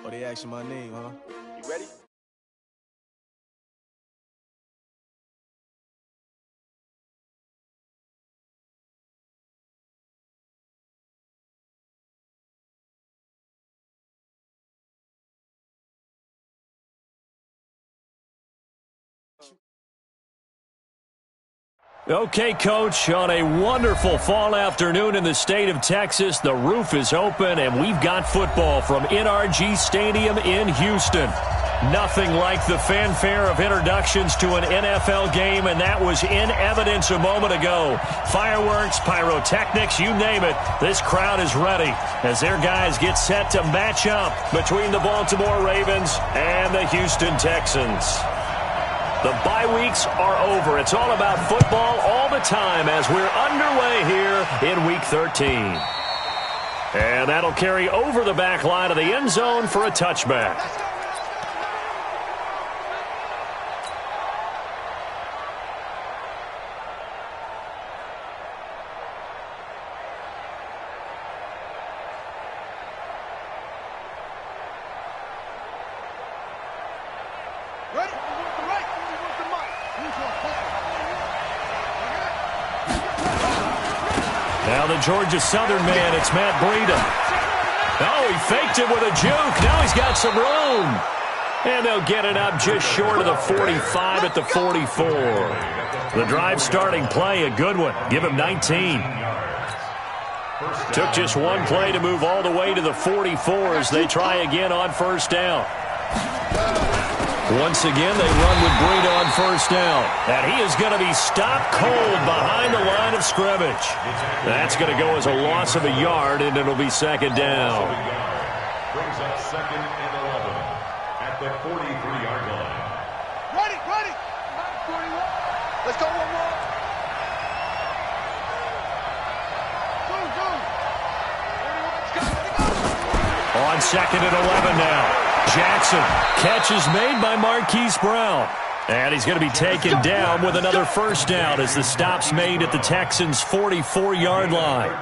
Oh, they asking my name, huh? You ready? Okay, Coach, on a wonderful fall afternoon in the state of Texas, the roof is open, and we've got football from NRG Stadium in Houston. Nothing like the fanfare of introductions to an NFL game, and that was in evidence a moment ago. Fireworks, pyrotechnics, you name it, this crowd is ready as their guys get set to match up between the Baltimore Ravens and the Houston Texans. The bye weeks are over. It's all about football all the time as we're underway here in Week 13. And that'll carry over the back line of the end zone for a touchback. Now the Georgia Southern man, it's Matt Breida. Oh, he faked it with a juke. Now he's got some room. And they'll get it up just short of the 45 at the 44. The drive starting play, a good one. Give him 19. Took just one play to move all the way to the 44 as they try again on first down. Once again, they run with Breida on first down. And he is going to be stopped cold behind the line of scrimmage. That's going to go as a loss of a yard, and it'll be second down. Brings up second and 11 at the 43-yard line. Ready. Let's go one more. On second and 11 now. Jackson. Catch is made by Marquise Brown. And he's going to be taken down with another first down as the stop's made at the Texans' 44-yard line.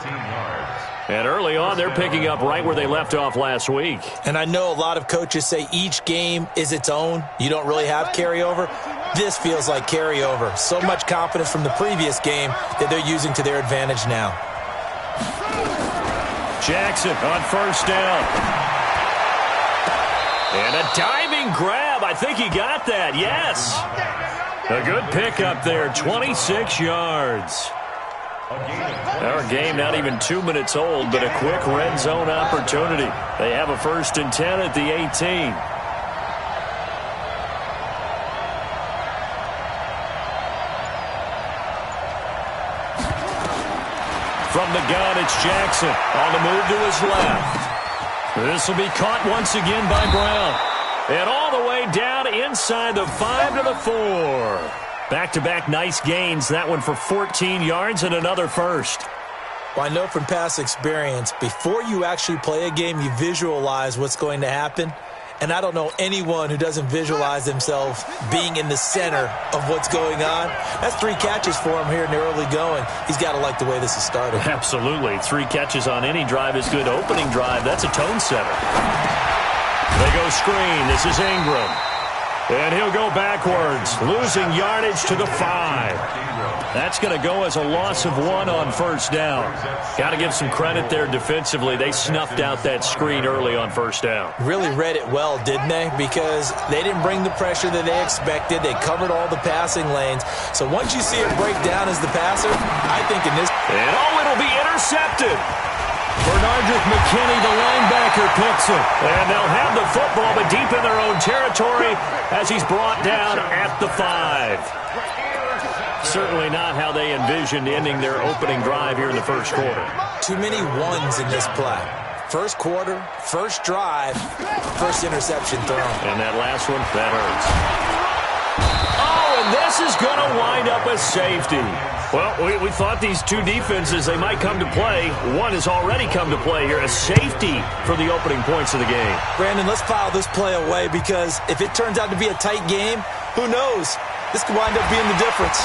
And early on, they're picking up right where they left off last week. And I know a lot of coaches say each game is its own. You don't really have carryover. This feels like carryover. So much confidence from the previous game that they're using to their advantage now. Jackson on first down. And a diving grab. I think he got that. Yes. A good pickup there. 26 yards. Our game not even 2 minutes old, but a quick red zone opportunity. They have a 1st and 10 at the 18. From the gun, it's Jackson on the move to his left. This will be caught once again by Brown. And all the way down inside the 5 to the 4. Back-to-back nice gains. That one for 14 yards and another first. Well, I know from past experience, before you actually play a game, you visualize what's going to happen. And I don't know anyone who doesn't visualize themselves being in the center of what's going on. That's 3 catches for him here in the early going. He's got to like the way this is started. Absolutely. 3 catches on any drive is good. Opening drive, that's a tone setter. They go screen. This is Ingram. And he'll go backwards, losing yardage to the 5. That's going to go as a loss of 1 on first down. Got to give some credit there defensively. They snuffed out that screen early on first down. Really read it well, didn't they? Because they didn't bring the pressure that they expected. They covered all the passing lanes. So once you see it break down as the passer, I think in this... And it'll be intercepted. Bernardrick McKinney, the linebacker, picks it. And they'll have the football, but deep in their own territory as he's brought down at the 5. Certainly not how they envisioned ending their opening drive here in the first quarter. Too many ones in this play. First quarter, first drive, first interception thrown. And that last one, that hurts. Oh, and this is going to wind up a safety. Well, we thought these two defenses, they might come to play. One has already come to play here, a safety for the opening points of the game. Brandon, let's file this play away because if it turns out to be a tight game, who knows? This could wind up being the difference.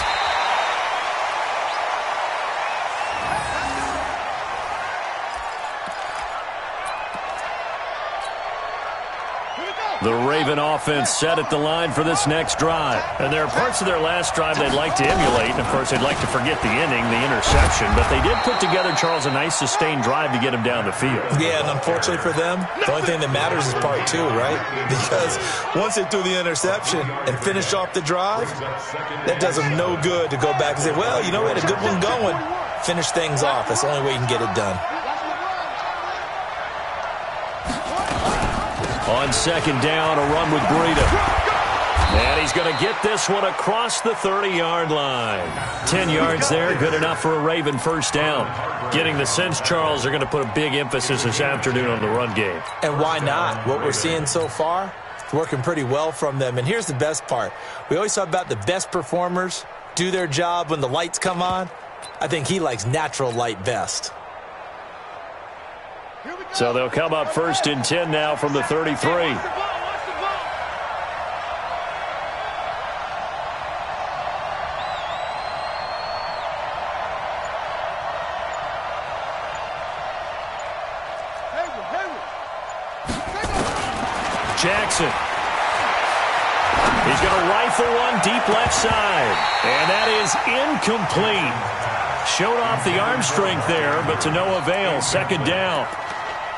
The Raven offense set at the line for this next drive. And there are parts of their last drive they'd like to emulate. And, of course, they'd like to forget the inning, the interception. But they did put together, Charles, a nice sustained drive to get him down the field. Yeah, and unfortunately for them, the only thing that matters is part two, right? Because once they threw the interception and finished off the drive, that does them no good to go back and say, well, you know, we had a good one going. Finish things off. That's the only way you can get it done. On second down, a run with Breida. And he's going to get this one across the 30-yard line. 10 yards there, good enough for a Raven first down. Getting the sense, Charles, they're going to put a big emphasis this afternoon on the run game. And why not? What we're seeing so far, it's working pretty well from them. And here's the best part. We always talk about the best performers do their job when the lights come on. I think he likes natural light best. So they'll come up first and 10 now from the 33. Jackson. He's going to rifle one deep left side. And that is incomplete. Showed off the arm strength there, but to no avail. Second down.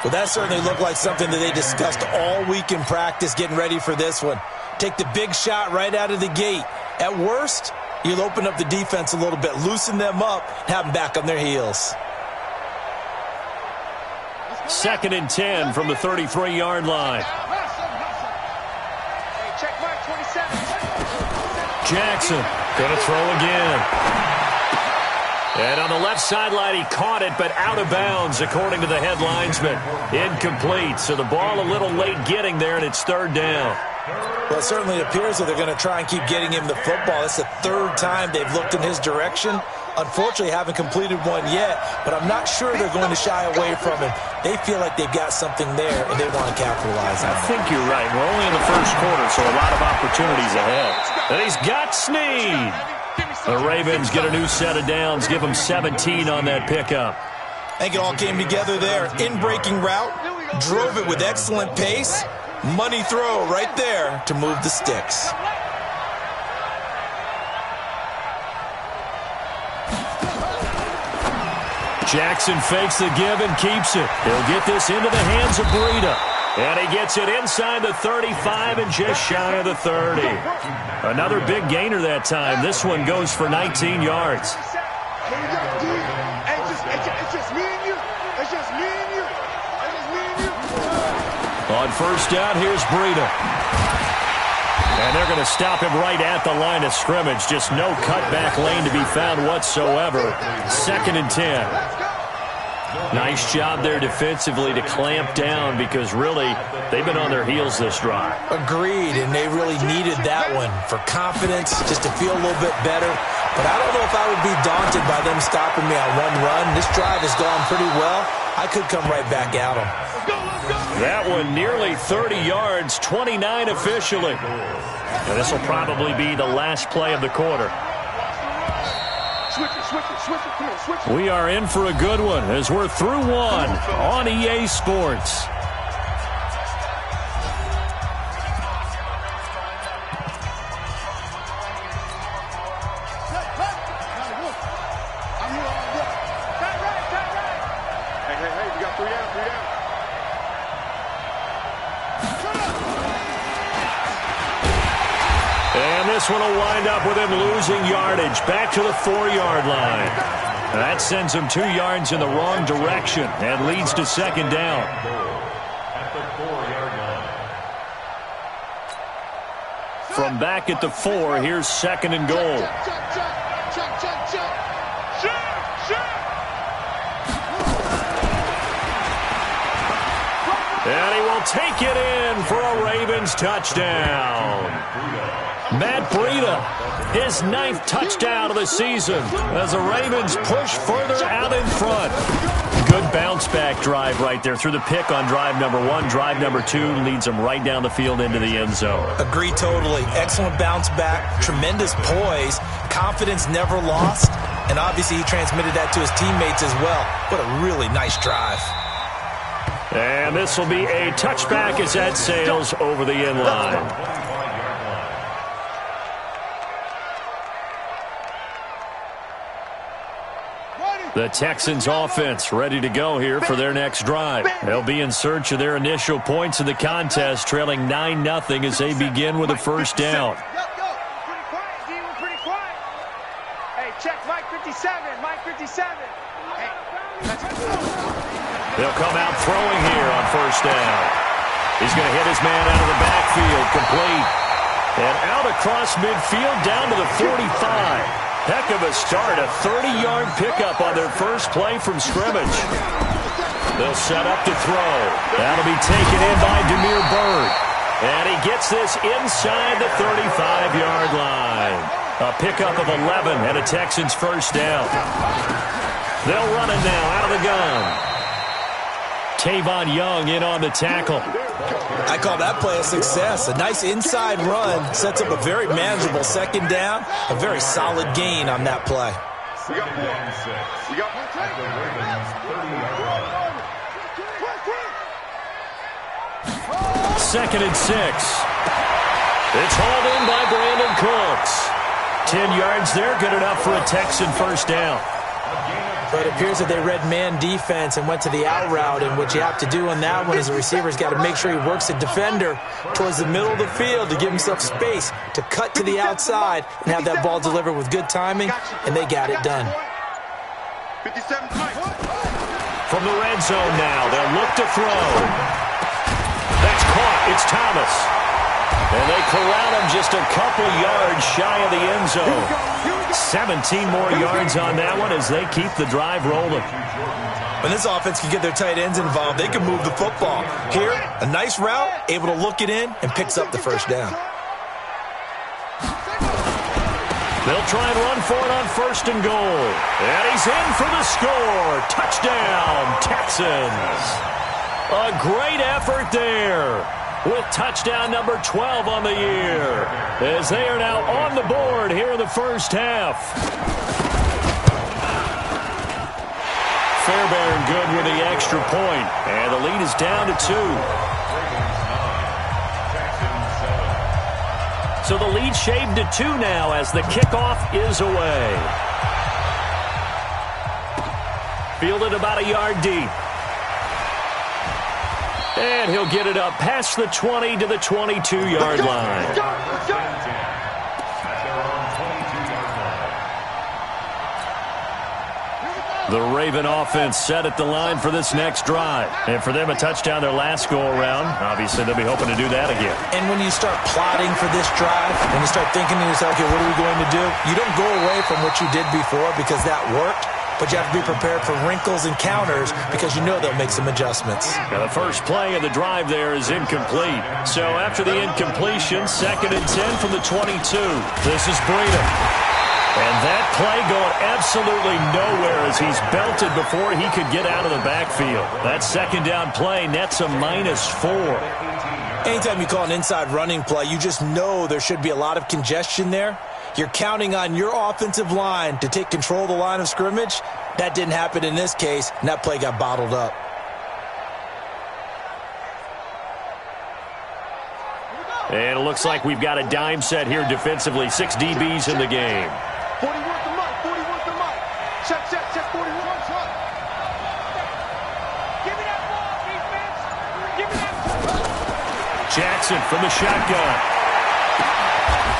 Well, that certainly looked like something that they discussed all week in practice getting ready for this one. Take the big shot right out of the gate. At worst, you'll open up the defense a little bit, loosen them up, have them back on their heels. Second and 10 from the 33-yard line. Jackson going to throw again. And on the left sideline, he caught it, but out of bounds, according to the head linesman. Incomplete, so the ball a little late getting there, and it's third down. Well, it certainly appears that they're going to try and keep getting him the football. That's the third time they've looked in his direction. Unfortunately, haven't completed one yet, but I'm not sure they're going to shy away from him. They feel like they've got something there, and they want to capitalize on it. I think you're right. We're only in the first quarter, so a lot of opportunities ahead. And he's got Snead. The Ravens get a new set of downs, give them 17 on that pickup. I think it all came together there. In-breaking route, drove it with excellent pace. Money throw right there to move the sticks. Jackson fakes the give and keeps it. He'll get this into the hands of Breida. And he gets it inside the 35 and just shy of the 30. Another big gainer that time. This one goes for 19 yards. On first down, here's Breida. And they're going to stop him right at the line of scrimmage. Just no cutback lane to be found whatsoever. Second and 10. Nice job there defensively to clamp down because really they've been on their heels this drive. Agreed, and they really needed that one for confidence, just to feel a little bit better. But I don't know if I would be daunted by them stopping me on one run. This drive has gone pretty well. I could come right back at them. That one nearly 30 yards, 29 officially. And this will probably be the last play of the quarter. We are in for a good one as we're through one on EA Sports. Hey, we got three down. And this one will wind up with him losing yardage back to the 4-yard line. That sends him 2 yards in the wrong direction and leads to second down. At the 4-yard line. From back at the 4, here's second and goal. And he will take it in for a Ravens touchdown. Matt Breida, his 9th touchdown of the season as the Ravens push further out in front. Good bounce-back drive right there through the pick on drive number 1. Drive number 2 leads them right down the field into the end zone. Agree totally. Excellent bounce back, tremendous poise, confidence never lost, and obviously he transmitted that to his teammates as well. What a really nice drive. And this will be a touchback as that sails over the end line. The Texans offense ready to go here for their next drive. They'll be in search of their initial points in the contest, trailing 9-0 as they begin with a first down. Check Mike 57, Mike 57. They'll come out throwing here on first down. He's going to hit his man out of the backfield, complete. And out across midfield down to the 45. Heck of a start, a 30-yard pickup on their first play from scrimmage. They'll set up to throw. That'll be taken in by Demir Bird. And he gets this inside the 35-yard line. A pickup of 11 and a Texans first down. They'll run it now out of the gun. Tavon Young in on the tackle. I call that play a success. A nice inside run sets up a very manageable second down. A very solid gain on that play. Second and 6. It's hauled in by Brandon Cooks. 10 yards there, good enough for a Texan first down. So it appears that they read man defense and went to the out route, and what you have to do on that one is the receiver's got to make sure he works the defender towards the middle of the field to give himself space to cut to the outside and have that ball delivered with good timing, and they got it done. From the red zone now, they'll look to throw. That's caught. It's Thomas. And they corral him just a couple yards shy of the end zone. 17 more yards on that one as they keep the drive rolling. When this offense can get their tight ends involved, they can move the football. Here, a nice route, able to look it in, and picks up the first down. They'll try and run for it on first and goal. And he's in for the score. Touchdown, Texans. A great effort there, with touchdown number 12 on the year, as they are now on the board here in the first half. Fairbairn good with the extra point, and the lead is down to 2. So the lead shaved to 2 now as the kickoff is away. Fielded about a yard deep. And he'll get it up past the 20 to the 22-yard line. The Raven offense set at the line for this next drive. And for them, a touchdown their last go-around. Obviously, they'll be hoping to do that again. And when you start plotting for this drive, when you start thinking to yourself, okay, what are we going to do? You don't go away from what you did before because that worked. But you have to be prepared for wrinkles and counters because you know they'll make some adjustments. Now the first play of the drive there is incomplete. So after the incompletion, 2nd and 10 from the 22. This is Breida. And that play going absolutely nowhere as he's belted before he could get out of the backfield. That second down play nets a -4. Anytime you call an inside running play, you just know there should be a lot of congestion there. You're counting on your offensive line to take control of the line of scrimmage. That didn't happen in this case, and that play got bottled up. And it looks like we've got a dime set here defensively. 6 DBs in the game. 41 to Mike, 41 to Mike. Check, 41. Give me that ball, defense. Give me that. Jackson from the shotgun.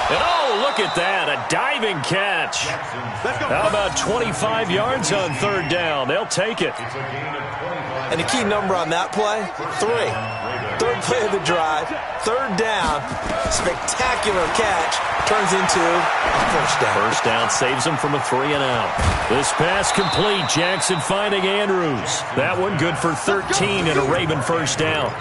And oh, look at that, a diving catch. How about 25 yards on 3rd down? They'll take it. And the key number on that play, 3. 3rd play of the drive, 3rd down, spectacular catch, turns into a first down. First down saves them from a 3-and-out. This pass complete, Jackson finding Andrews. That one good for 13 and a Raven first down.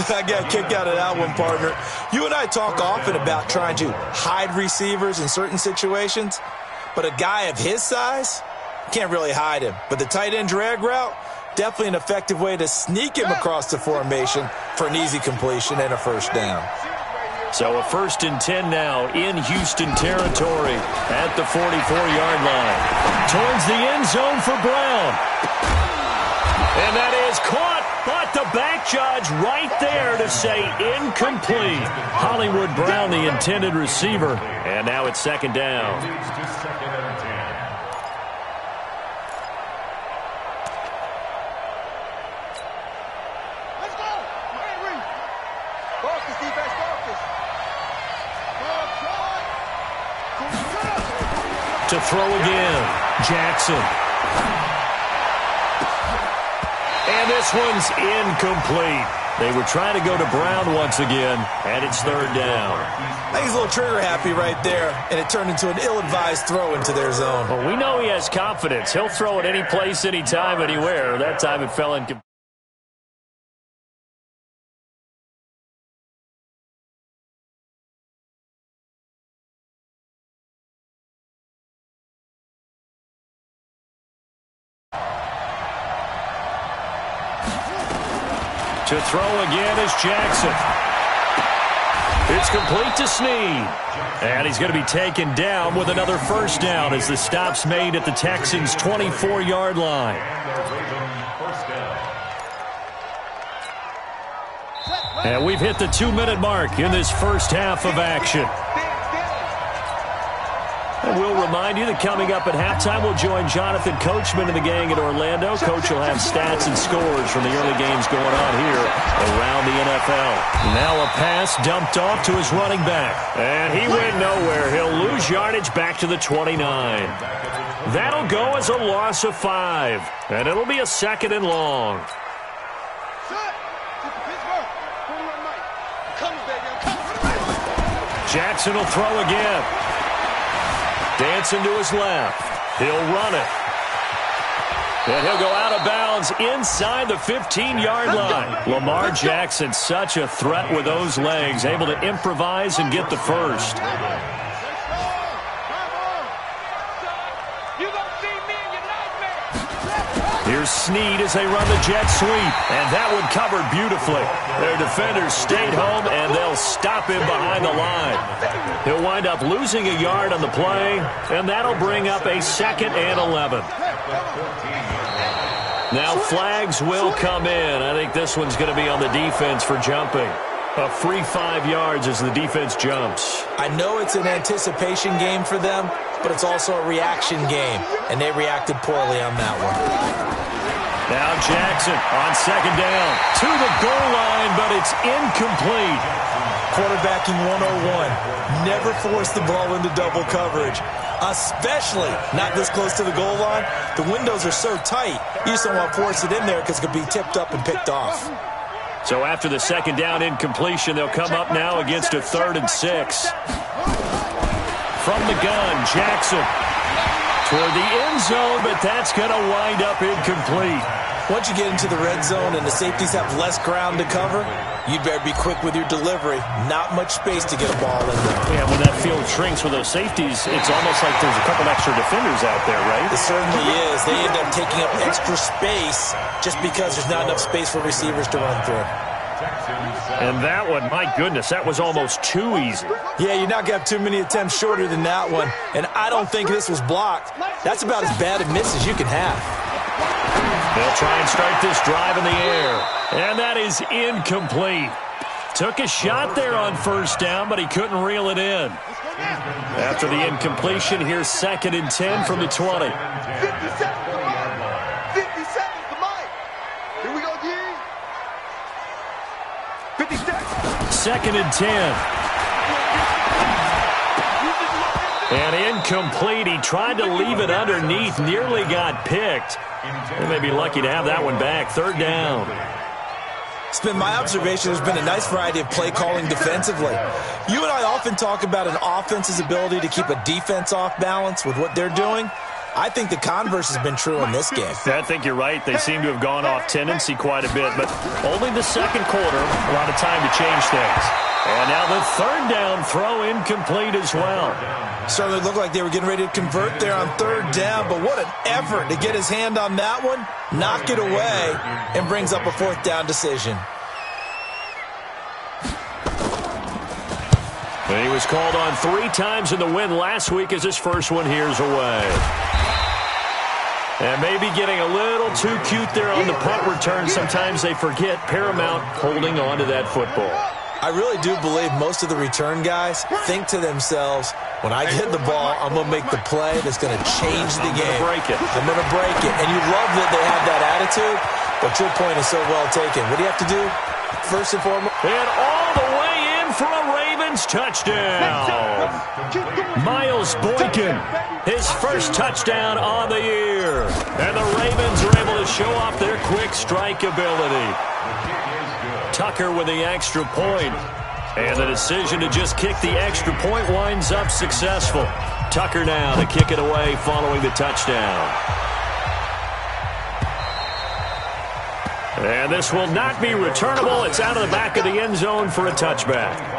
I got a kick out of that one, partner. You and I talk often about trying to hide receivers in certain situations, but a guy of his size, can't really hide him. But the tight end drag route, definitely an effective way to sneak him across the formation for an easy completion and a first down. So a 1st and 10 now in Houston territory at the 44-yard line. Towards the end zone for Brown. And that is caught, but the back judge right there to say incomplete. Hollywood Brown, the intended receiver. And now it's second down. To throw again, Jackson. And this one's incomplete. They were trying to go to Brown once again, and it's third down. I think he's a little trigger happy right there, and it turned into an ill-advised throw into their zone. Well, we know he has confidence. He'll throw it any place, anytime, anywhere. That time it fell incomplete. To throw again is Jackson. It's complete to Snead. And he's going to be taken down with another first down as the stop's made at the Texans' 24-yard line. And we've hit the 2-minute mark in this first half of action. And we'll remind you that coming up at halftime, we'll join Jonathan Coachman and the gang in Orlando. Coach will have stats and scores from the early games going on here around the NFL. Now a pass dumped off to his running back. And he went nowhere. He'll lose yardage back to the 29. That'll go as a loss of 5. And it'll be a second and long. Jackson will throw again. Dancing to his left. He'll run it. And he'll go out of bounds inside the 15-yard line. Lamar Jackson, such a threat with those legs, able to improvise and get the first. Here's Snead as they run the jet sweep. And that one covered beautifully. Their defenders stayed home, and they'll stop him behind the line. He'll wind up losing a yard on the play, and that'll bring up a second and 11. Now flags will come in. I think this one's going to be on the defense for jumping. A free 5 yards as the defense jumps. I know it's an anticipation game for them, but it's also a reaction game, and they reacted poorly on that one. Now Jackson on second down to the goal line, but it's incomplete. Quarterbacking 101. Never force the ball into double coverage, especially not this close to the goal line. The windows are so tight, you just don't want to force it in there because it could be tipped up and picked off. So after the second down incompletion, they'll come up now against a 3rd and 6. From the gun, Jackson toward the end zone, but that's going to wind up incomplete. Once you get into the red zone and the safeties have less ground to cover, you'd better be quick with your delivery. Not much space to get a ball in there. Yeah, when that field shrinks with those safeties, it's almost like there's a couple extra defenders out there, right? It certainly is. They end up taking up extra space just because there's not enough space for receivers to run through. And that one, my goodness, that was almost too easy. Yeah, you're not going to have too many attempts shorter than that one. And I don't think this was blocked. That's about as bad a miss as you can have. They'll try and start this drive in the air. And that is incomplete. Took a shot there on first down, but he couldn't reel it in. After the incompletion, here's 2nd and 10 from the 20. 50 seconds to Mike. 50 seconds to Mike. Here we go, G. 50 seconds. 2nd and 10. And incomplete. He tried to leave it underneath, nearly got picked. They may be lucky to have that one back. 3rd down. It's been my observation there's been a nice variety of play calling defensively. You and I often talk about an offense's ability to keep a defense off balance with what they're doing. I think the converse has been true in this game. I think you're right. They seem to have gone off tendency quite a bit, but only the second quarter, a lot of time to change things. And now the 3rd down throw incomplete as well. Certainly looked like they were getting ready to convert there on 3rd down, but what an effort to get his hand on that one, knock it away, and brings up a 4th down decision. He was called on 3 times in the win last week as his first one here's away. And maybe getting a little too cute there on the punt return. Sometimes they forget paramount holding on to that football. I really do believe most of the return guys think to themselves, when I get the ball, I'm going to make the play that's going to change the game. I'm going to break it. And you love that they have that attitude, but your point is so well taken. What do you have to do? First and foremost. And all the way in for a Ravens touchdown. Miles Boykin, his first touchdown on the year. And the Ravens are able to show off their quick strike ability. Tucker with the extra point. And the decision to just kick the extra point winds up successful. Tucker now to kick it away following the touchdown. And this will not be returnable. It's out of the back of the end zone for a touchback.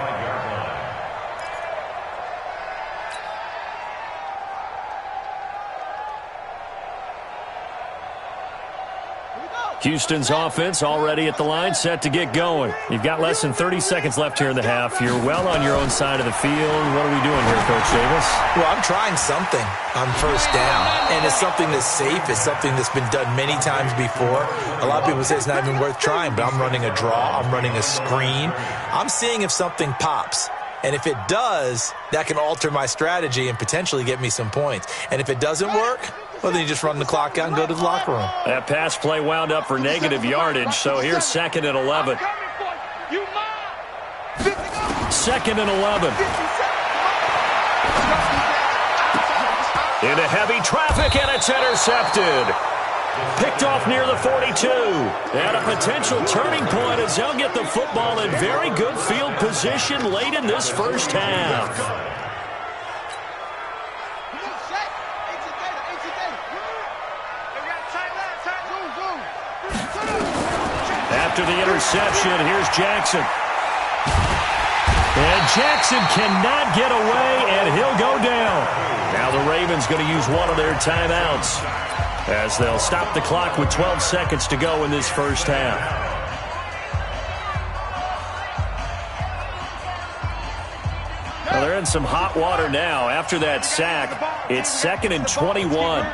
Houston's offense already at the line, set to get going. You've got less than 30 seconds left here in the half. You're well on your own side of the field. What are we doing here, Coach Davis? Well, I'm trying something on first down, and it's something that's safe. It's something that's been done many times before. A lot of people say it's not even worth trying, but I'm running a draw. I'm running a screen. I'm seeing if something pops. And if it does, that can alter my strategy and potentially get me some points. And if it doesn't work, well, then you just run the clock out and go to the locker room. That pass play wound up for negative yardage, so here's 2nd and 11. 2nd and 11. Into heavy traffic, and it's intercepted. Picked off near the 42. And a potential turning point as they'll get the football in very good field position late in this first half. After the interception, here's Jackson. And Jackson cannot get away, and he'll go down. Now the Ravens going to use one of their timeouts as they'll stop the clock with 12 seconds to go in this first half. Well, they're in some hot water now. After that sack, it's 2nd and 21.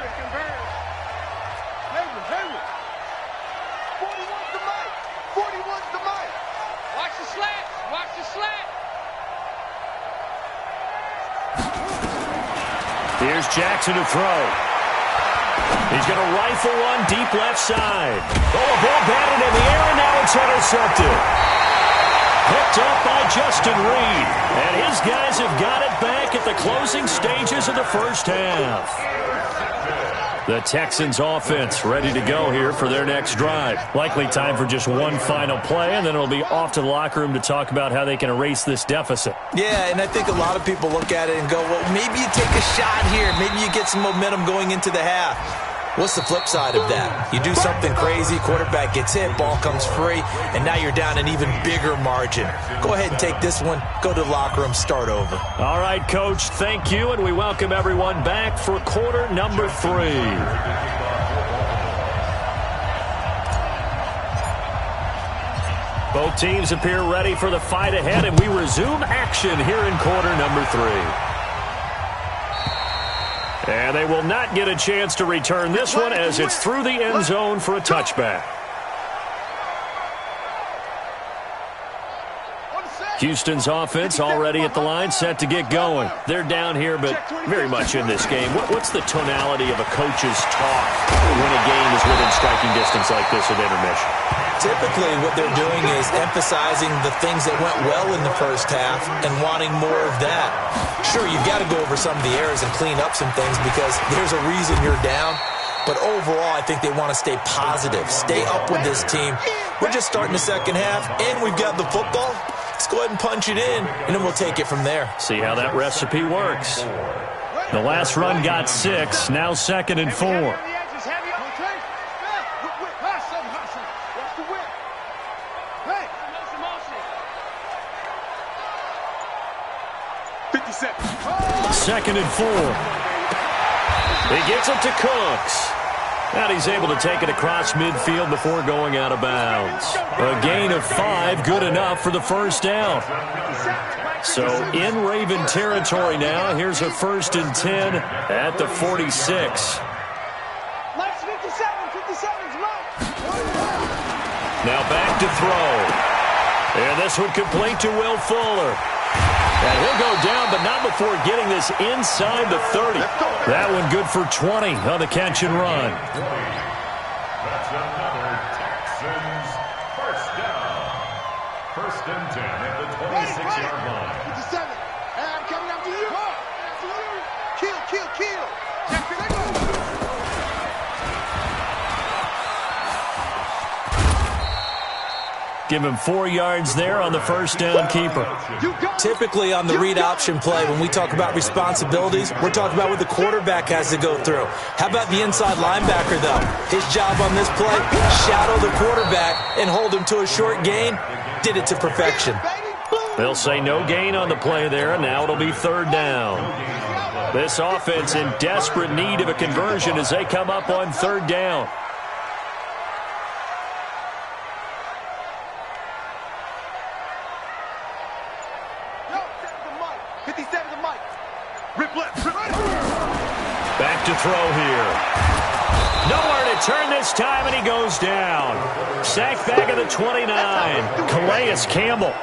Here's Jackson to throw. He's going to rifle one deep left side. Oh, a ball batted in the air, and now it's intercepted. Picked up by Justin Reed. And his guys have got it back at the closing stages of the first half. The Texans offense ready to go here for their next drive. Likely time for just one final play, and then it'll be off to the locker room to talk about how they can erase this deficit. Yeah, and I think a lot of people look at it and go, well, maybe you take a shot here. Maybe you get some momentum going into the half. What's the flip side of that? You do something crazy, quarterback gets hit, ball comes free, and now you're down an even bigger margin. Go ahead and take this one, go to the locker room, start over. All right, Coach, thank you, and we welcome everyone back for quarter number 3. Both teams appear ready for the fight ahead, and we resume action here in quarter number 3. And they will not get a chance to return this one as it's through the end zone for a touchback. Houston's offense already at the line, set to get going. They're down here, but very much in this game. What's the tonality of a coach's talk when a game is within striking distance like this at intermission? Typically, what they're doing is emphasizing the things that went well in the first half and wanting more of that. Sure, you've got to go over some of the errors and clean up some things because there's a reason you're down. But overall, I think they want to stay positive, stay up with this team. We're just starting the second half, and we've got the football. Let's go ahead and punch it in, and then we'll take it from there. See how that recipe works. The last run got 6, now 2nd and 4. Second and 4. He gets it to Cooks. And he's able to take it across midfield before going out of bounds. A gain of 5, good enough for the first down. So in Raven territory now, here's a 1st and 10 at the 46. Now back to throw. And this one complete to Will Fuller. And he'll go down, but not before getting this inside the 30. That one good for 20 on the catch and run. That's another Texans first down. First and 10 at the 26-yard line. 57. Hey, I'm coming after you. Kill, kill, kill. Check it out. Give him 4 yards there on the first down keeper. Typically on the read option play, when we talk about responsibilities, we're talking about what the quarterback has to go through. How about the inside linebacker, though? His job on this play, shadow the quarterback and hold him to a short gain. Did it to perfection. They'll say no gain on the play there, and now it'll be third down. This offense in desperate need of a conversion as they come up on third down. Back to throw here. Nowhere to turn this time, and he goes down. Sacked back at the 29. Calais Campbell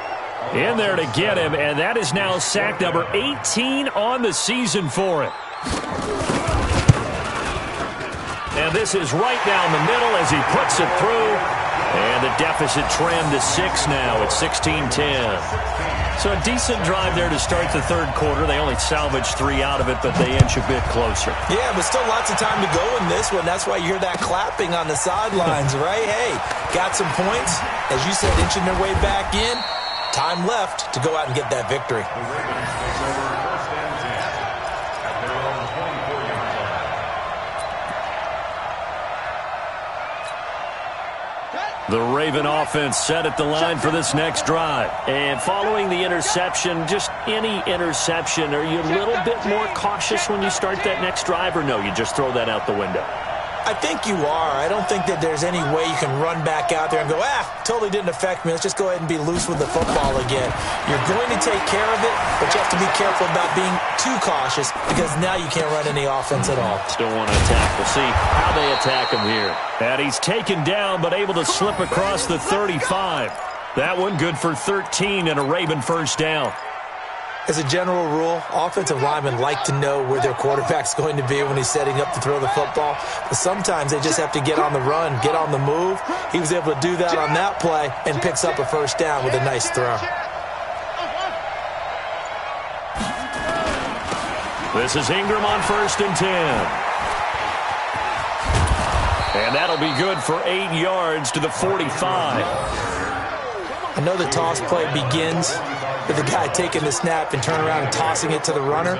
in there to get him, and that is now sack number 18 on the season for him. And this is right down the middle as he puts it through. And the deficit trimmed to 6 now at 16-10. So a decent drive there to start the third quarter. They only salvaged 3 out of it, but they inch a bit closer. Yeah, but still lots of time to go in this one. That's why you hear that clapping on the sidelines, right? Hey, got some points. As you said, inching their way back in. Time left to go out and get that victory. The Raven offense set at the line for this next drive. And following the interception, just any interception, are you a little bit more cautious when you start that next drive, or no, you just throw that out the window? I think you are. I don't think that there's any way you can run back out there and go, totally didn't affect me. Let's just go ahead and be loose with the football again. You're going to take care of it, but you have to be careful about being too cautious because now you can't run any offense at all. Still want to attack. We'll see how they attack him here. And he's taken down, but able to slip across the 35. That one good for 13 and a Raven first down. As a general rule, offensive linemen like to know where their quarterback's going to be when he's setting up to throw the football. But sometimes they just have to get on the run, get on the move. He was able to do that on that play and picks up a first down with a nice throw. This is Ingram on first and 10. And that'll be good for 8 yards to the 45. I know the toss play begins with the guy taking the snap and turn around and tossing it to the runner.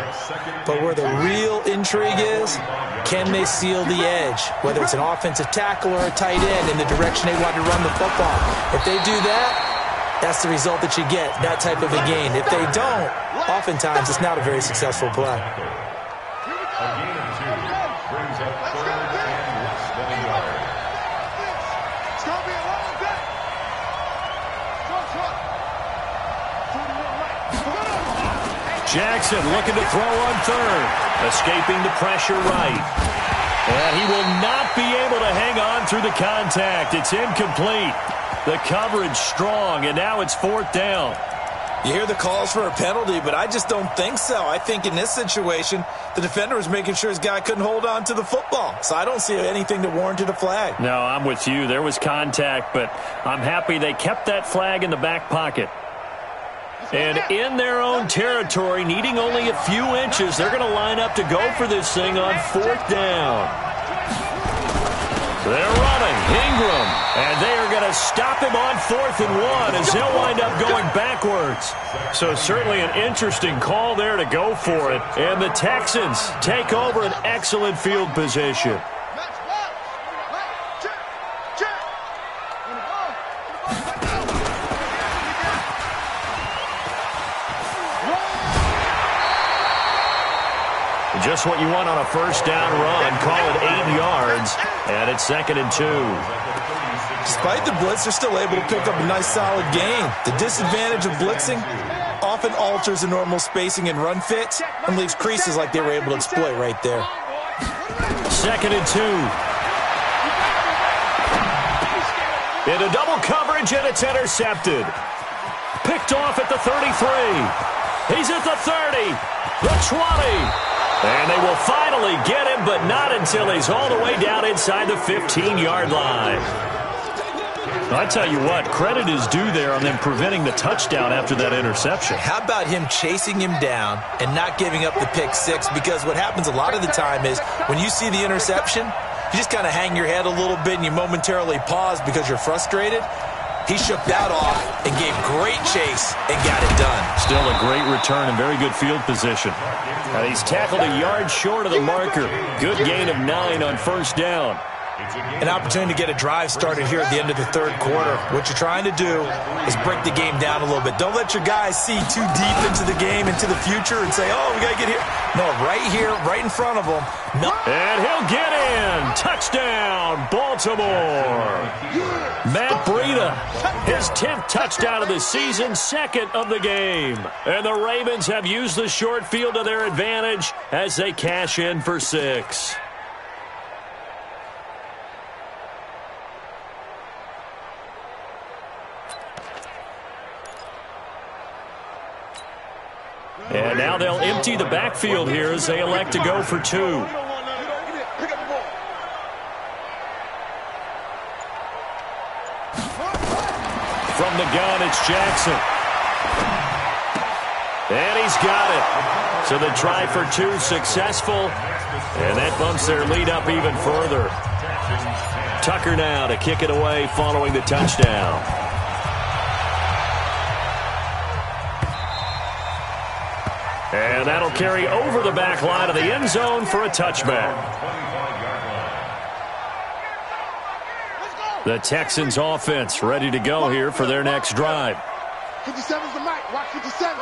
But where the real intrigue is, can they seal the edge? Whether it's an offensive tackle or a tight end in the direction they want to run the football. If they do that, that's the result that you get, that type of a gain. If they don't, oftentimes it's not a very successful play. Jackson looking to throw on third. Escaping the pressure right. And he will not be able to hang on through the contact. It's incomplete. The coverage strong, and now it's fourth down. You hear the calls for a penalty, but I just don't think so. I think in this situation, the defender was making sure his guy couldn't hold on to the football. So I don't see anything that warranted a flag. No, I'm with you. There was contact, but I'm happy they kept that flag in the back pocket. And in their own territory, needing only a few inches, they're going to line up to go for this thing on fourth down. They're running. Ingram. And they are going to stop him on 4th and 1 as he'll wind up going backwards. So certainly an interesting call there to go for it. And the Texans take over an excellent field position. Just what you want on a first down run. Call it 8 yards, and it's 2nd and 2. Despite the blitz, they're still able to pick up a nice solid gain. The disadvantage of blitzing often alters the normal spacing and run fits and leaves creases like they were able to exploit right there. 2nd and 2. Into double coverage, and it's intercepted. Picked off at the 33. He's at the 30, the 20. And they will finally get him, but not until he's all the way down inside the 15-yard line. I tell you what, credit is due there on them preventing the touchdown after that interception. How about him chasing him down and not giving up the pick six? Because what happens a lot of the time is when you see the interception, you just kind of hang your head a little bit and you momentarily pause because you're frustrated. He shook that off and gave great chase and got it done. Still a great return and very good field position. And he's tackled a yard short of the marker. Good gain of 9 on first down. An opportunity to get a drive started here at the end of the third quarter. What you're trying to do is break the game down a little bit. Don't let your guys see too deep into the game, into the future, and say, oh, we got to get here. No, right here, right in front of them. No. And he'll get in. Touchdown, Baltimore. Matt Breida, his 10th touchdown of the season, second of the game. And the Ravens have used the short field to their advantage as they cash in for 6. And now they'll empty the backfield here as they elect to go for 2. From the gun, it's Jackson. And he's got it. So the try for 2 successful. And that bumps their lead up even further. Tucker now to kick it away following the touchdown. And that'll carry over the back line of the end zone for a touchback. The Texans offense ready to go here for their next drive. 57's the mic. Watch 57.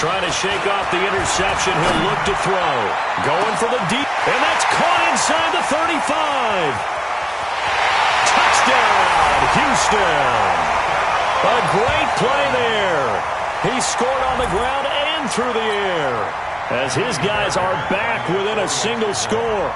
Trying to shake off the interception. He'll look to throw. Going for the deep. And that's caught inside the 35. Touchdown, Houston. A great play there. He scored on the ground and through the air as his guys are back within a single score.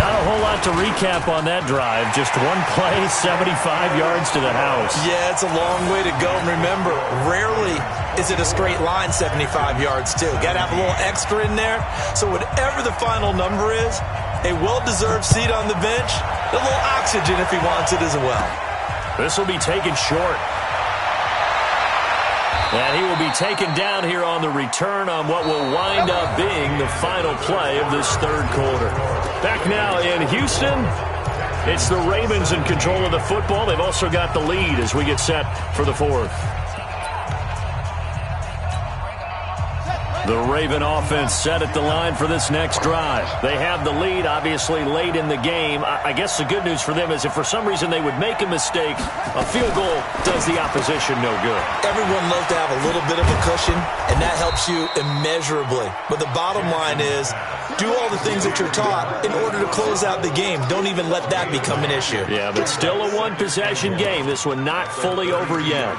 Not a whole lot to recap on that drive. Just one play, 75 yards to the house. Yeah, it's a long way to go. And remember, rarely is it a straight line 75 yards, too. Got to have a little extra in there. So whatever the final number is, a well-deserved seat on the bench, a little oxygen if he wants it as well. This will be taken short. And he will be taken down here on the return on what will wind up being the final play of this third quarter. Back now in Houston, it's the Ravens in control of the football. They've also got the lead as we get set for the fourth. The Raven offense set at the line for this next drive. They have the lead, obviously, late in the game. I guess the good news for them is if for some reason they would make a mistake, a field goal does the opposition no good. Everyone loves to have a little bit of a cushion, and that helps you immeasurably. But the bottom line is, do all the things that you're taught in order to close out the game. Don't even let that become an issue. Yeah, but still a one-possession game. This one not fully over yet.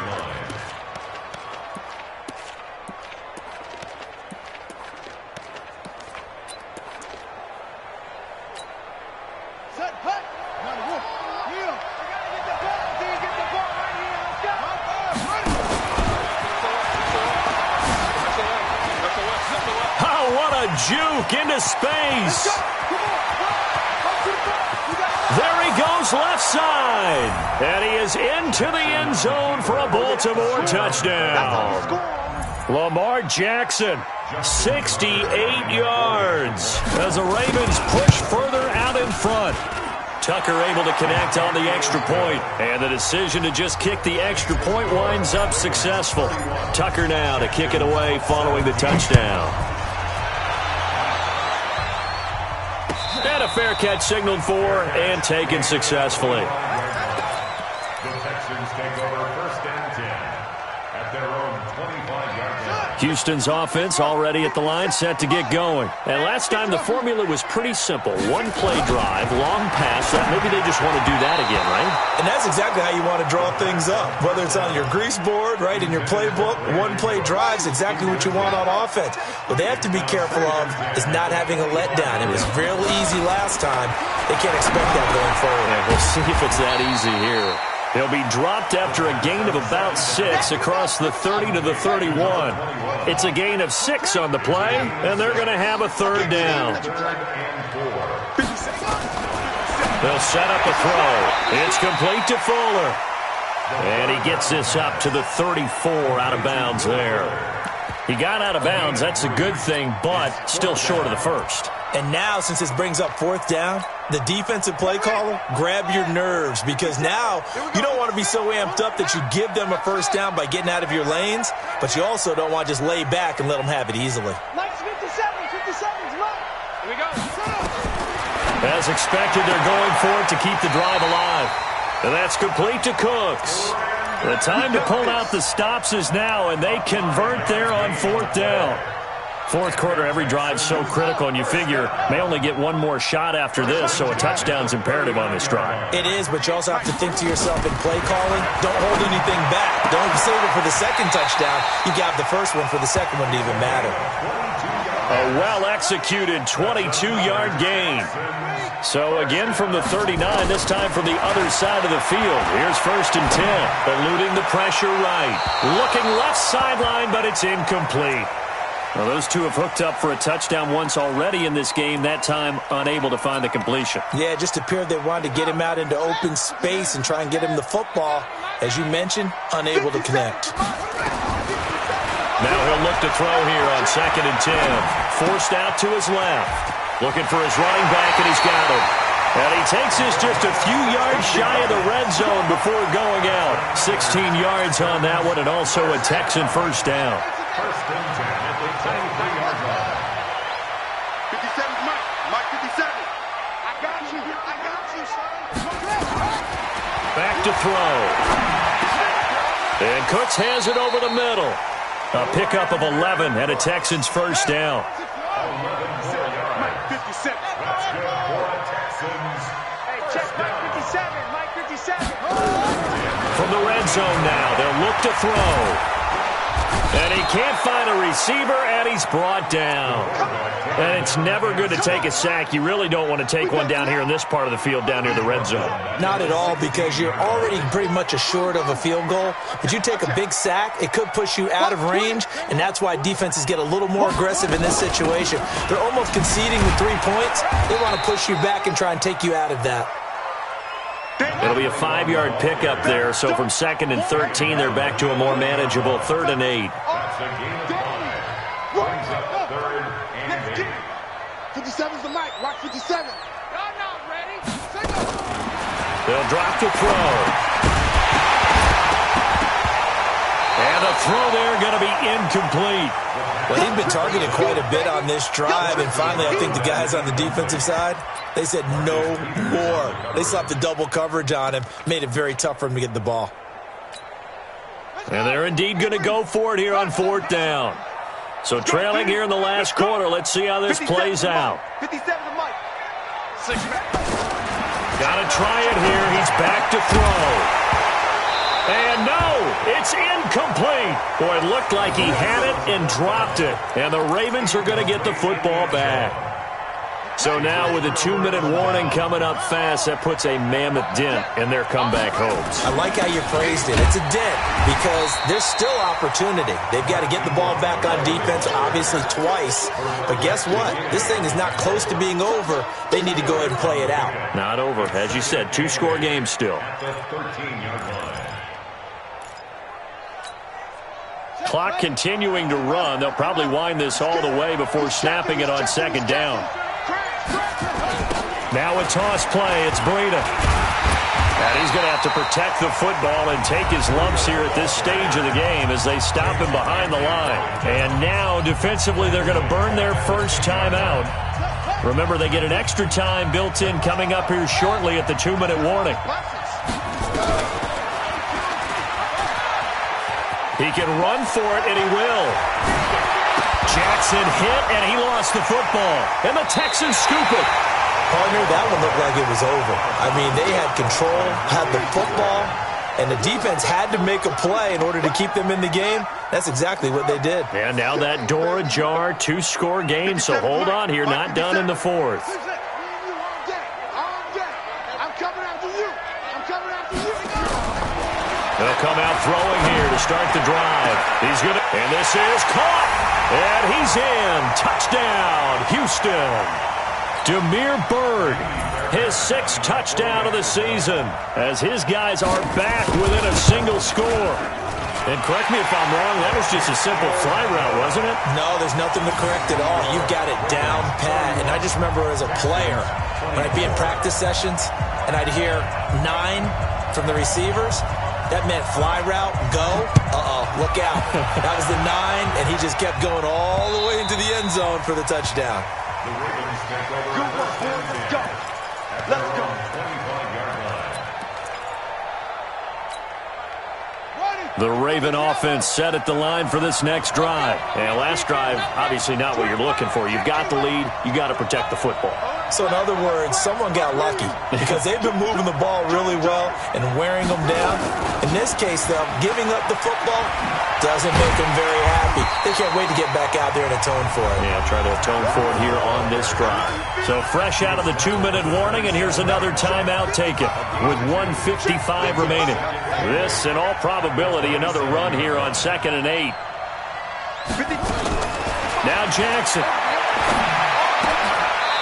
Juke into space. There he goes left side. And he is into the end zone for a Baltimore touchdown. Lamar Jackson, 68 yards as the Ravens push further out in front. Tucker able to connect on the extra point, and the decision to just kick the extra point winds up successful. Tucker now to kick it away following the touchdown. And a fair catch signaled for and taken successfully. The Texans take over first and 10 at their own 25-yard line. Houston's offense already at the line, set to get going. And last time the formula was pretty simple. One-play drive, long pass. Maybe they just want to do that again, right? And that's exactly how you want to draw things up. Whether it's on your grease board, right, in your playbook, one-play drive is exactly what you want on offense. What they have to be careful of is not having a letdown. It was real easy last time. They can't expect that going forward. Yeah, we'll see if it's that easy here. He'll be dropped after a gain of about 6 across the 30 to the 31. It's a gain of 6 on the play, and they're going to have a third down. They'll set up a throw. It's complete to Fuller. And he gets this up to the 34 out of bounds there. He got out of bounds. That's a good thing, but still short of the first. And now, since this brings up fourth down, the defensive play caller, grab your nerves, because now you don't want to be so amped up that you give them a first down by getting out of your lanes, but you also don't want to just lay back and let them have it easily. Mike's 57's Mike. Here we go. As expected, they're going for it to keep the drive alive. And that's complete to Cooks. The time to pull out the stops is now, and they convert there on fourth down. Fourth quarter, every drive so critical, and you figure may only get one more shot after this, so a touchdown's imperative on this drive. It is, but you also have to think to yourself in play calling, don't hold anything back. Don't save it for the second touchdown. You got the first one for the second one to even matter. A well-executed 22-yard gain. So again from the 39, this time from the other side of the field. Here's 1st and 10, eluding the pressure right. Looking left sideline, but it's incomplete. Well, those two have hooked up for a touchdown once already in this game, that time unable to find the completion. Yeah, it just appeared they wanted to get him out into open space and try and get him the football. As you mentioned, unable to connect. Now he'll look to throw here on 2nd and 10. Forced out to his left. Looking for his running back, and he's got him. And he takes this just a few yards shy of the red zone before going out. 16 yards on that one, and also a Texan first down. 1st and 10 at the 23-yard line. 57's Mike. Mike 57. I got you, son. Back to throw. And Cooks has it over the middle. A pickup of 11 and a Texans first down. 57. That's good for the Texans. Hey, check Mike 57. From the red zone now, they'll look to throw. And he can't find a receiver, and he's brought down. And it's never good to take a sack. You really don't want to take one down here in this part of the field, down near the red zone. Not at all, because you're already pretty much assured of a field goal. But you take a big sack, it could push you out of range, and that's why defenses get a little more aggressive in this situation. They're almost conceding the 3 points. They want to push you back and try and take you out of that. It'll be a 5-yard pickup there, so from 2nd and 13, they're back to a more manageable 3rd and 8. That's a gain of 5. Brings up 3rd and 8. 57's the Mike. Watch 57. I'm not ready. They'll drop to throw. And the throw there going to be incomplete. Well, he'd been targeted quite a bit on this drive, and finally I think the guys on the defensive side, they said no more. They slapped the double coverage on him, made it very tough for him to get the ball. And they're indeed going to go for it here on 4th down. So trailing here in the last quarter, let's see how this plays out. 57's the Mike. Got to try it here. He's back to throw. And no, it's incomplete. Boy, it looked like he had it and dropped it. And the Ravens are going to get the football back. So now with a 2-minute warning coming up fast, that puts a mammoth dent in their comeback hopes. I like how you phrased it. It's a dent because there's still opportunity. They've got to get the ball back on defense, obviously twice. But guess what? This thing is not close to being over. They need to go ahead and play it out. Not over. As you said, 2-score game still. At the 13-yard line. Clock continuing to run. They'll probably wind this all the way before snapping it on 2nd down. Now a toss play. It's Breida. And he's going to have to protect the football and take his lumps here at this stage of the game as they stop him behind the line. And now defensively they're going to burn their first time out. Remember, they get an extra time built in coming up here shortly at the 2-minute warning. He can run for it, and he will. Jackson hit, and he lost the football. And the Texans scoop it. Partner, that one looked like it was over. I mean, they had control, had the football, and the defense had to make a play in order to keep them in the game. That's exactly what they did. And now that door ajar, 2-score game, so hold on here, not done in the fourth. They'll come out throwing here to start the drive. He's going to, and this is caught. And he's in. Touchdown, Houston. Damiere Byrd, his 6th touchdown of the season, as his guys are back within a single score. And correct me if I'm wrong, that was just a simple fly route, wasn't it? No, there's nothing to correct at all. You've got it down pat. And I just remember as a player, when I'd be in practice sessions, and I'd hear 9 from the receivers, that meant fly route, go, look out. That was the 9, and he just kept going all the way into the end zone for the touchdown. Good work, boys. Let's go. Let's go. The Raven offense set at the line for this next drive. And last drive, obviously not what you're looking for. You've got the lead. You got to protect the football. So in other words, someone got lucky because they've been moving the ball really well and wearing them down. In this case, though, giving up the football doesn't make them very happy. They can't wait to get back out there and atone for it. Yeah, try to atone for it here on this drive. So fresh out of the 2-minute warning, and here's another timeout taken with 1:55 remaining. This, in all probability, another run here on 2nd and 8. Now Jackson.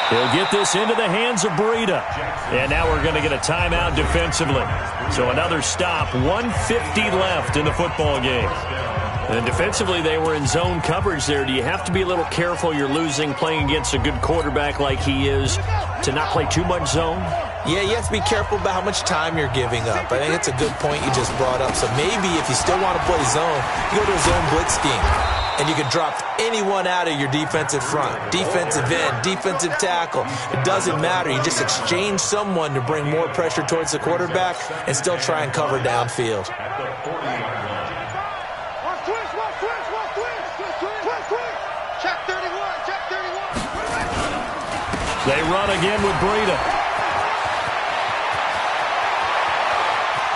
He'll get this into the hands of Breida. And now we're going to get a timeout defensively. So another stop, 1:50 left in the football game. And defensively, they were in zone coverage there. Do you have to be a little careful? You're losing, playing against a good quarterback like he is, to not play too much zone? Yeah, you have to be careful about how much time you're giving up. I think it's a good point you just brought up. So maybe if you still want to play zone, you go to a zone blitz scheme. And you can drop anyone out of your defensive front, defensive end, defensive tackle. It doesn't matter. You just exchange someone to bring more pressure towards the quarterback and still try and cover downfield. Check 31, check 31. They run again with Breida.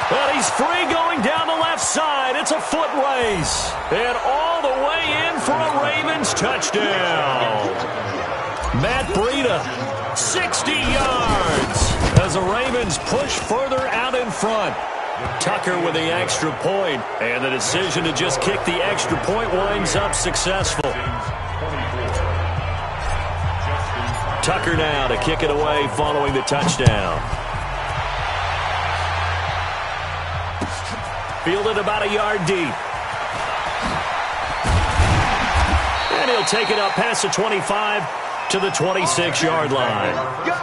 Well, he's free going down the left side. It's a foot race. And all the way in for a Ravens touchdown. Matt Breida, 60 yards as the Ravens push further out in front. Tucker with the extra point, and the decision to just kick the extra point winds up successful. Tucker now to kick it away following the touchdown. Fielded about a yard deep. And he'll take it up past the 25 to the 26-yard line. Let's go.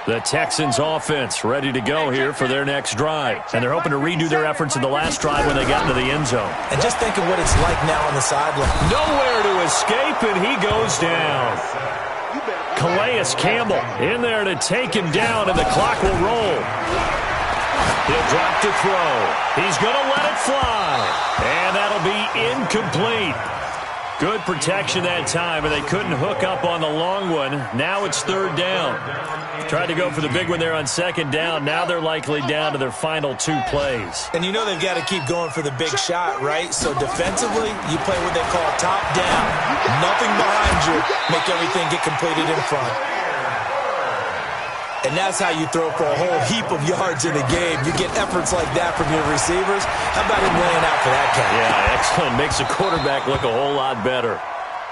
The Texans offense ready to go here for their next drive. And they're hoping to redo their efforts in the last drive when they got into the end zone. And just think of what it's like now on the sideline. Nowhere to escape, and he goes down. Calais Campbell in there to take him down, and the clock will roll. He'll drop to throw. He's going to let it fly. And that'll be incomplete. Good protection that time, and they couldn't hook up on the long one. Now it's 3rd down. Tried to go for the big one there on 2nd down. Now they're likely down to their final 2 plays. And you know they've got to keep going for the big shot, right? So defensively, you play what they call top down. Nothing behind you. Make everything get completed in front. And that's how you throw for a whole heap of yards in a game. You get efforts like that from your receivers. How about him laying out for that catch? Yeah, excellent. Makes the quarterback look a whole lot better.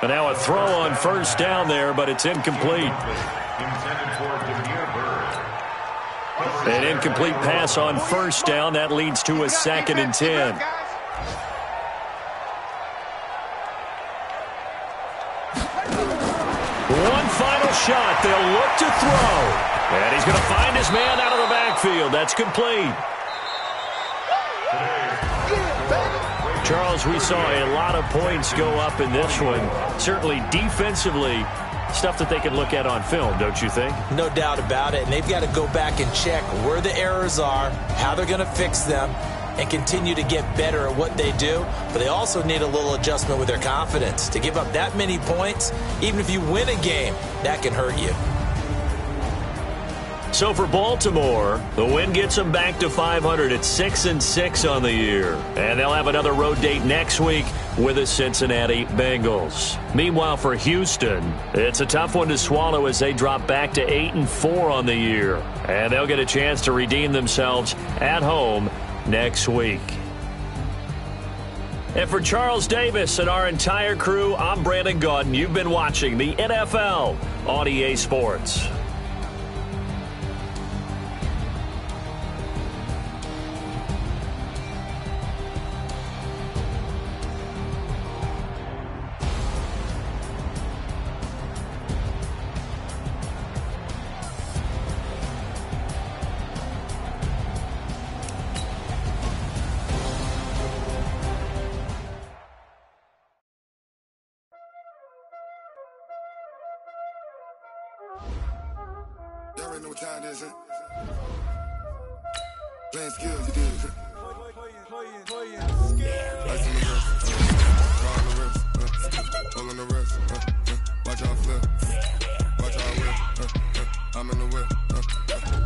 And now a throw on 1st down there, but it's incomplete. An incomplete pass on 1st down. That leads to a 2nd and 10. One final shot. They'll look to throw. And he's going to find his man out of the backfield. That's complete. Charles, we saw a lot of points go up in this one. Certainly defensively, Stuff that they can look at on film, don't you think? No doubt about it. And they've got to go back and check where the errors are, how they're going to fix them, and continue to get better at what they do. But they also need a little adjustment with their confidence. To give up that many points, even if you win a game, that can hurt you. So for Baltimore, the win gets them back to 500 at 6-6 on the year. And they'll have another road date next week with the Cincinnati Bengals. Meanwhile, for Houston, it's a tough one to swallow as they drop back to 8-4 on the year. And they'll get a chance to redeem themselves at home next week. And for Charles Davis and our entire crew, I'm Brandon Gaudin. You've been watching the NFL on EA Sports. Y'all already know what time it is, huh? Playing skills, you did, huh? Ice on the wrist, car on the wrist, hole in the wrist, watch out flip, watch out whip, I'm in the whip,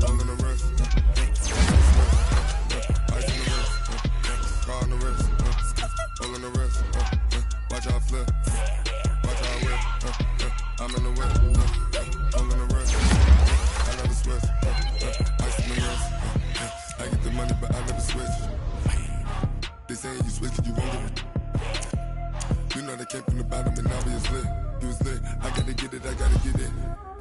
hole in the wrist, ice on the wrist, car on the wrist, hole in the wrist, watch out flip, watch out whip, I'm in the whip, hole in the wrist. I never switch, ice in the wrist, I get the money but I never switch. They saying you switch it, you won't get it. You know they came from the bottom and now we is lit. You was lit, I gotta get it, I gotta get it.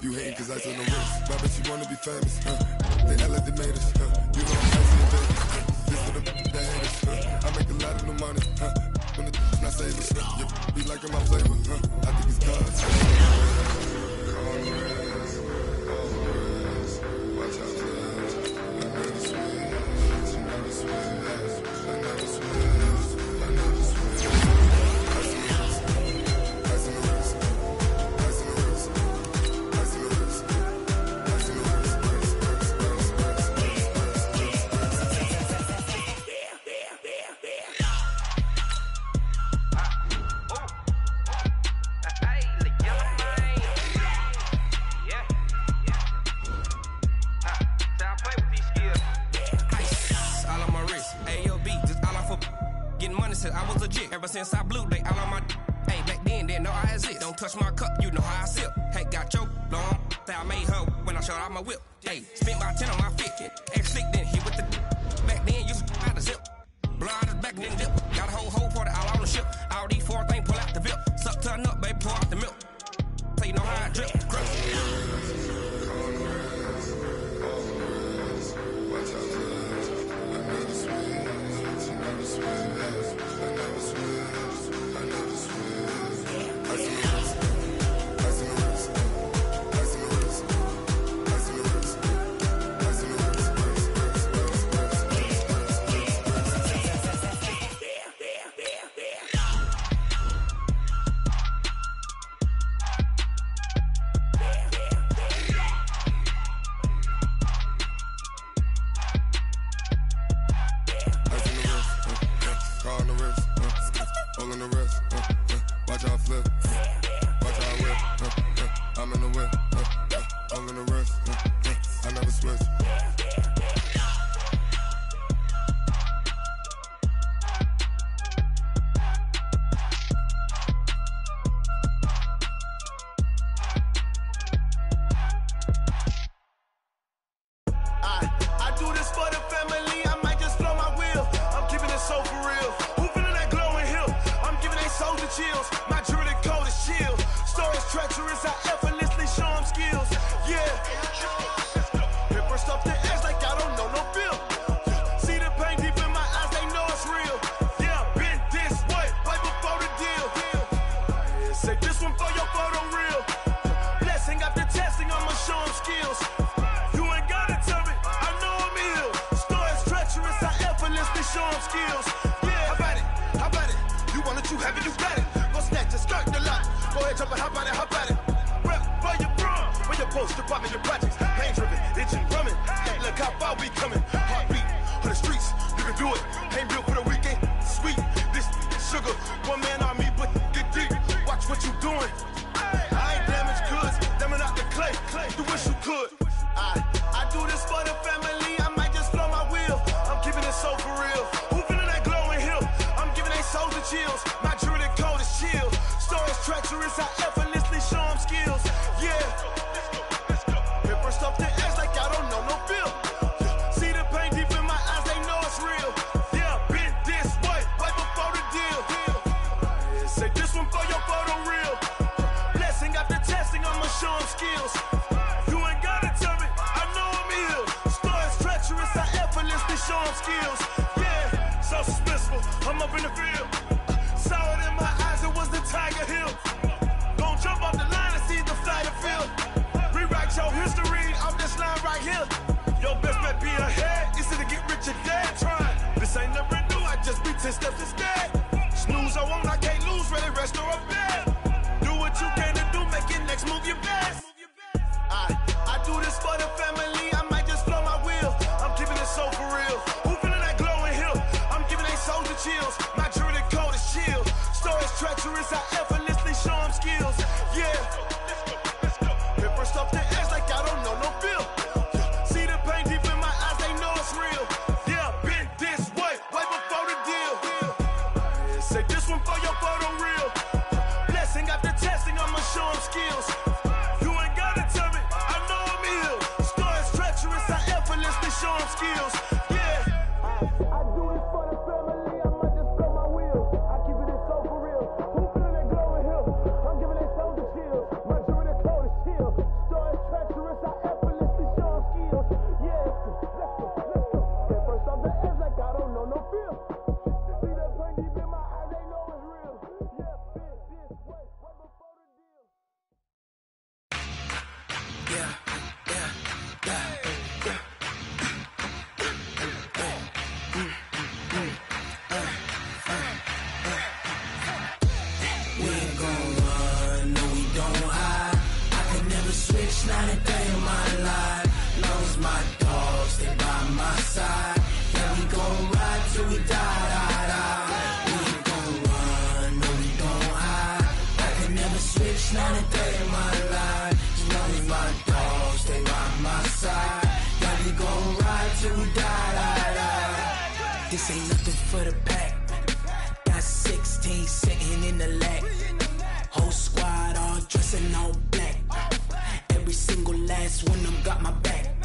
You hating cause ice on the wrist, why bet you wanna be famous, They hella like they made us, You know I'm icy in Vegas, this for the haters, I make a lot of new money, When the not save us, you be liking my flavor, I think it's cause. Ever since I blew, they all on my hey, back then, didn't know I exist. Don't touch my cup, you know how I sip. Hey, got your long, that I made her when I showed out my whip. Hey, spent about 10 on my fit. Ex-slick, then hit with the back then, used to out the zip. Blow out his back, then dip. Got a whole party all on the ship. All these four things, pull out the VIP. Suck to a nut, baby, pour out the milk. So you know how I drip. You want it, you have it, you got it. Go snatch your skirt, the lot. Go ahead, jump it, hop on it, hop at it. Rep. 4, strip out in your projects. Pain driven, itching, drumming. Hey, look how far we coming. Heartbeat on the streets, you can do it. Ain't built for the weekend. Sweet, this sugar. One man army, but get deep. Watch what you doing. I ain't damaged goods, damn out the clay. You wish you could. I do this for the family. I might just blow my wheel. I'm keeping it so for real. Who feeling that glowing hill? I'm giving they souls the chills. My jewelry the cold is chill. Stories treacherous, I effortlessly show them skills. Yeah. Paper stuff to edge like I don't know no feel. See the pain deep in my eyes, they know it's real. Yeah, been this way, right before the deal. Say this one for your photo reel. Blessing after testing, I'ma show them skills. You ain't gotta tell me, I know I'm ill. Stories treacherous, I effortlessly show them skills. Yeah, so suspenseful, I'm up in the field. Saw it in my eyes, it was the Tiger Hill. Gon' jump off the line and see the flight of field. Rewrite your history off this line right here. Your best bet be ahead, easy to get rich or dead. Try, this ain't never new, I just be 10 steps instead. Snooze I won't, I can't lose, ready, rest or a bed. Do what you can to do, make it next move your best. I do this for the family, I might just blow my wheel. I'm keeping it so for real. Who feeling that glowing hill? I'm giving they souls the chills. My jewelry cold is chill. Stories treacherous, I effortlessly show them skills. Yeah. Paper stuff to edge like I don't know no feel. See the pain deep in my eyes, they know it's real. Yeah, been this way, right before the deal. Say this one for your photo reel. Blessing after testing, I'ma show them skills. You ain't gotta tell me, I know I'm ill. Stories treacherous, I effortlessly show them skills. Yeah. I do this for the family, I might just blow my wheel. I keep it so for real. Who feeling that glowing hill? I'm giving they souls the chills. My jewelry the cold is chill. Stories treacherous, I effortlessly show them skills. Yeah, let's go. Get first off the edge like I don't know no feel. See that pain deep in my eyes, they know it's real. Yeah, been this way, right before the deal. We ain't gon' run, no we don't hide. I could never switch, not a day in my life. Long as my dogs stay by my side. Yeah, we gon' ride till we die. We ain't gon' run, no we don't hide. I could never switch, not a day in my life. As long as my dogs stay by my side. Yeah, we gon' ride till we die. This ain't nothing for the pack. Got 16 sitting in the lag. Whole squad all dressing all black. Every single last one of them got my back.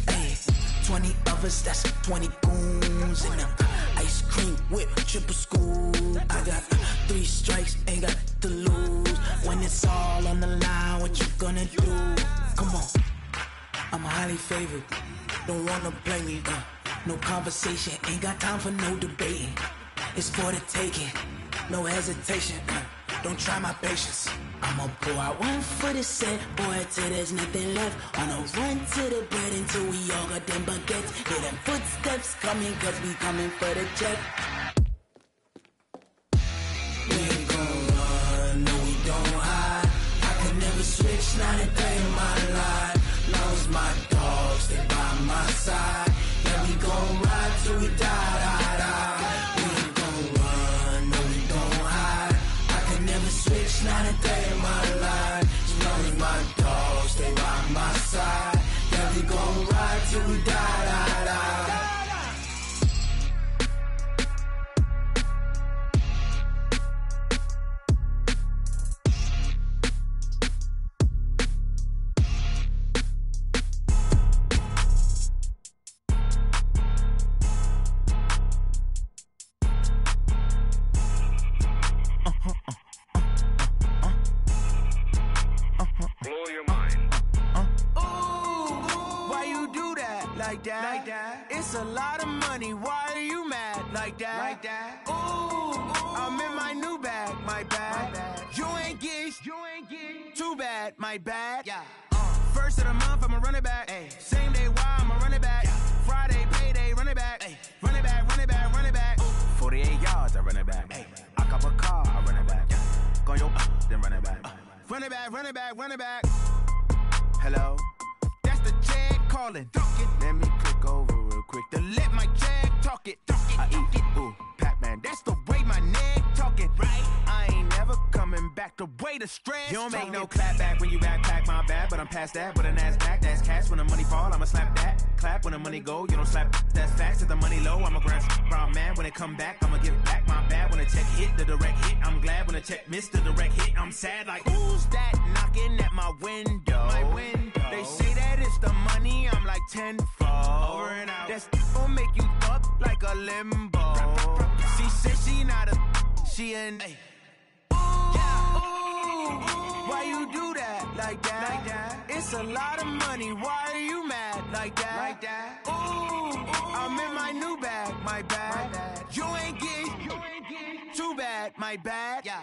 Hey, 20 of us, that's 20 goons in them. Ice cream whip, triple scoop. I got 3 strikes, ain't got to lose. When it's all on the line, what you gonna do? Come on, I'm highly favored. Don't wanna play me, no conversation, ain't got time for no debating. It's for the taking, no hesitation. Don't try my patience. I'ma pull out one for the set, boy, till there's nothing left. On a run to the bread until we all got them baguettes. Hear them footsteps coming, cause we coming for the check. We ain't gon' run, no we don't hide. I could never switch, not a day in my life. Long as my dogs stay by my side. Yeah, we gon' ride till we die. We ain't gon' run, no we don't hide. I could never switch, not a day in my life. As long as my dogs stay by my side. Yeah, we gon' ride till we die. Like that. It's a lot of money. Why are you mad like that? Ooh, I'm in my new bag, my bad. You ain't getting too bad, my bad. Yeah. First of the month, I'ma run it back. Ay. Same day, why I'ma run it back. Yeah. Friday, payday, run it back. Ay. Run it back, run it back, run it back. 48 yards, I run it back. Ay. I cop a car, I run it back. Go your then run it back. Run it back, run it back, run it back. Hello? That's the jag calling. Let me click over real quick to let my jag talk it. I eat it. Ooh, Pac-Man, that's the way my neck talking. Right? I ain't never coming back the way the stress. You don't make no clap back when you backpack, my bad. But I'm past that with a NASDAQ. That's cash when the money fall, I'ma slap that. Clap when the money go, you don't slap. That's facts. If the money low, I'ma grab brown man. When it come back, I'ma give back my bad. When the check hit, the direct hit. I'm glad when the check missed the direct hit. I'm sad like, who's that knocking at my window? My window. They say that it's the money, I'm like tenfold. Over and out. That's gon' make you up like a limbo. She said she not a, she an. Why you do that like that? Like that? It's a lot of money. Why are you mad like that? Like that? Ooh, I'm in my new bag, my bad. You ain't getting too bad, my bad. Yeah.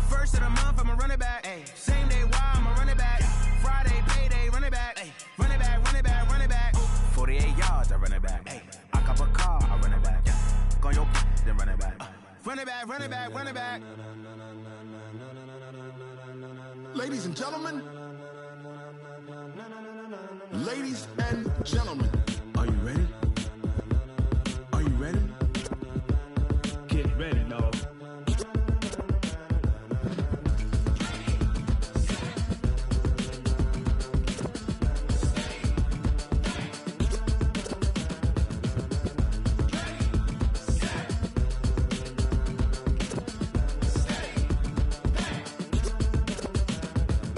First of the month, I'ma run it back. Ay. Same day, why I'ma run it back? Yeah. Friday, payday, run it back. Ay. Run it back, run it back, run it back. 48 yards, I run it back. Ay. I cop a car, I run it back. Yeah. Go on your then run it back. Run it back, run it back, run it back. Ladies and gentlemen, ladies and gentlemen, are you ready? Are you ready? Get ready, dog.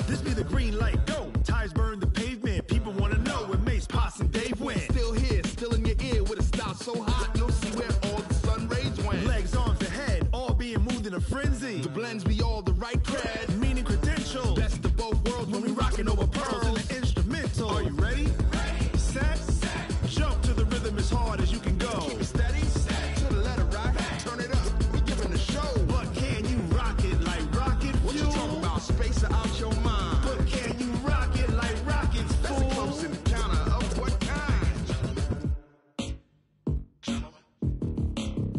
This be the green light, go. Tires burn the pavement. People wanna know where Mace, Pops, and Dave went. Still here, still in your ear with a style so hot, you'll see where all the sun rays went. Legs, arms, and head, all being moved in a frenzy. The blends be all the right cred, meaning credentials. best of both worlds when we rockin' over pearls in the instrumental. Are you ready? Set, jump to the rhythm as hard as you can go. Keep it steady, to the letter right, turn it up, we giving the show. But can you rock it like rocket fuel? What you talking about, space out your mind? But can you rock it like rockets, That's fool? a close encounter of what kind?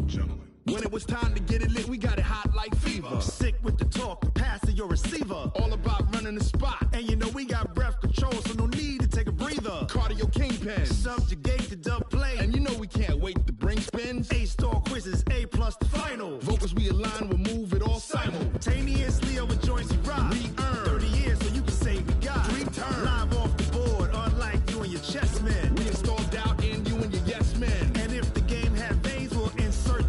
Gentlemen. When it was time to get it lit, we got it hot like fever. Sick with the talk, pass to your receiver. All about running the spot, And you know we got breath control, so no need to take a breather. cardio kingpin. Subjugate the dub play. And you know we can't wait to bring spins. A-star quizzes, A+ the final. Vocals we align, we'll move it all Simultaneously over joints we rock. We earn 30 years, so you can say we got 3 turns. live off the board, unlike you and your chess men. We install doubt in you and your yes men. And if the game had veins, we'll insert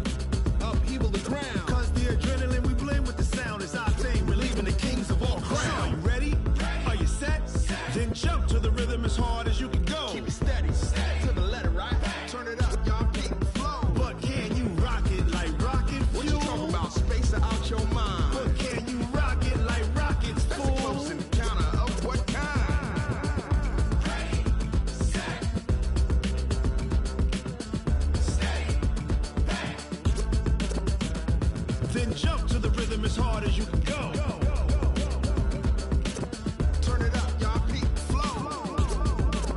Upheaval the ground. Cause the adrenaline we blend with the sound is our thing. We're leaving the kings of all crowns. So are you ready? Are you set? Then jump to the rhythm as hard as you can go. Keep it steady, to the letter right. Turn it up, y'all keep the flow. But can you rock it like rocket fuel? What you talking about, space out your mind? But can you rock it like rockets, That's a fool? close encounter of what kind? Then jump to the rhythm as hard as you can go. Turn it up, y'all keep the flow.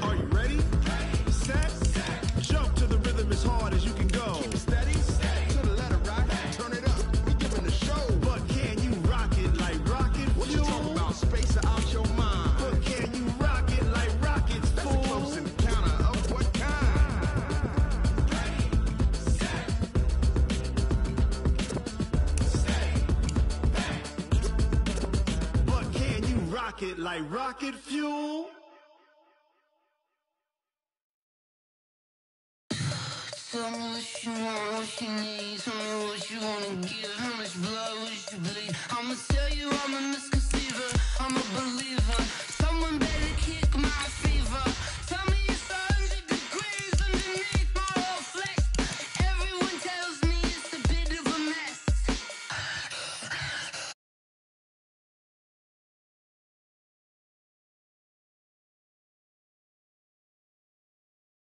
Are you ready? Set, jump to the rhythm as hard as you can go. Keep it steady, to the letter right. Turn it up, we giving the show. But can you rock it like rocket What you fuel? talking about, space out your mind? But can you rock it like rockets, That's a fool? close encounter of what kind? But can you rock it like rocket fuel? Tell me what you want, what you need. Tell me what you wanna give. How much blood would you bleed? I'ma tell you I'm a misconception.